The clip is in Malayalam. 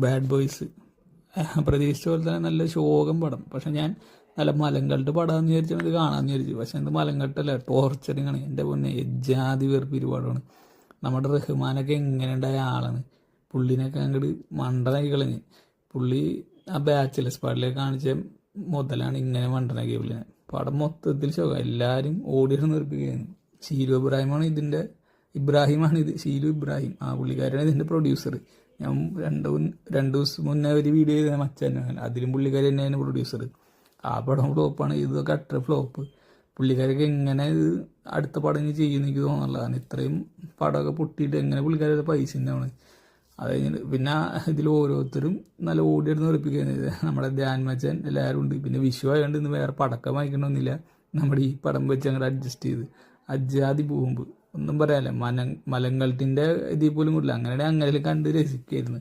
ബാഡ് ബോയ്സ് പ്രതീക്ഷിച്ച പോലെ തന്നെ നല്ല ശോകം പടം. പക്ഷെ ഞാൻ നല്ല മലങ്കട്ട് പടാന്ന് വിചാരിച്ചാൽ ഇത് കാണാമെന്ന് വിചാരിച്ചു. പക്ഷെ എന്ത് മലങ്കട്ടല്ല, ടോർച്ചറിങ് ആണ്. എൻ്റെ പൊന്നെ എജ്ജാതി വെറുപ്പിരി പടമാണ്. നമ്മുടെ റഹ്മാനൊക്കെ എങ്ങനെ ഉണ്ടായ ആളാണ്. പുള്ളിനൊക്കെ അങ്ങോട്ട് മണ്ടനാക്കി കളഞ്ഞ്. പുള്ളി ആ ബാച്ചിലേഴ്സ് പാർട്ടിലേക്ക് കാണിച്ച മുതലാണ് ഇങ്ങനെ മണ്ടനാക്കിയ പുള്ളിനെ. പടം മൊത്തത്തിൽ ശോകം. എല്ലാവരും ഓടിയിട്ട് നിർപ്പിക്കുകയാണ്. ഷീലു ഇബ്രാഹിമാണ് ഇത്. ഷീലു ഇബ്രാഹിം ആ പുള്ളിക്കാരാണ് ഇതിൻ്റെ പ്രൊഡ്യൂസർ. ഞാൻ രണ്ട് ദിവസം മുന്നേ ഒരു വീഡിയോ ചെയ്ത മച്ചാൻ, അതിലും പുള്ളിക്കാരി തന്നെയാണ് പ്രൊഡ്യൂസർ. ആ പടം ഫ്ലോപ്പാണ്. ഇതൊക്കെ അട്ടർ ഫ്ലോപ്പ്. പുള്ളിക്കാരൊക്കെ എങ്ങനെ ഇത് അടുത്ത പടം ഇനി ചെയ്യുന്ന എനിക്ക് തോന്നുന്നുള്ളതാണ്. ഇത്രയും പടമൊക്കെ പൊട്ടിയിട്ട് എങ്ങനെ പുള്ളിക്കാരുടെ പൈസ ഉണ്ടാവണം. അത് കഴിഞ്ഞിട്ട് പിന്നെ ഇതിൽ ഓരോരുത്തരും നല്ല ഓടിയെടുന്ന് വെളുപ്പിക്കുന്നത്. നമ്മുടെ ധ്യാൻ മച്ചാൻ എല്ലാവരും ഉണ്ട്. പിന്നെ വിഷു ആയതുകൊണ്ട് ഇന്ന് വേറെ പടക്കം വാങ്ങിക്കണമെന്നില്ല. നമ്മുടെ ഈ പടം വെച്ച് അങ്ങോട്ട് അഡ്ജസ്റ്റ് ചെയ്ത് അജാതി ബോംബ് ഒന്നും പറയാനില്ല. മലങ്കൾട്ടിൻ്റെ ഇതിൽ പോലും കൂടില്ല. അങ്ങനെ കണ്ട് രസിക്കായിരുന്നു.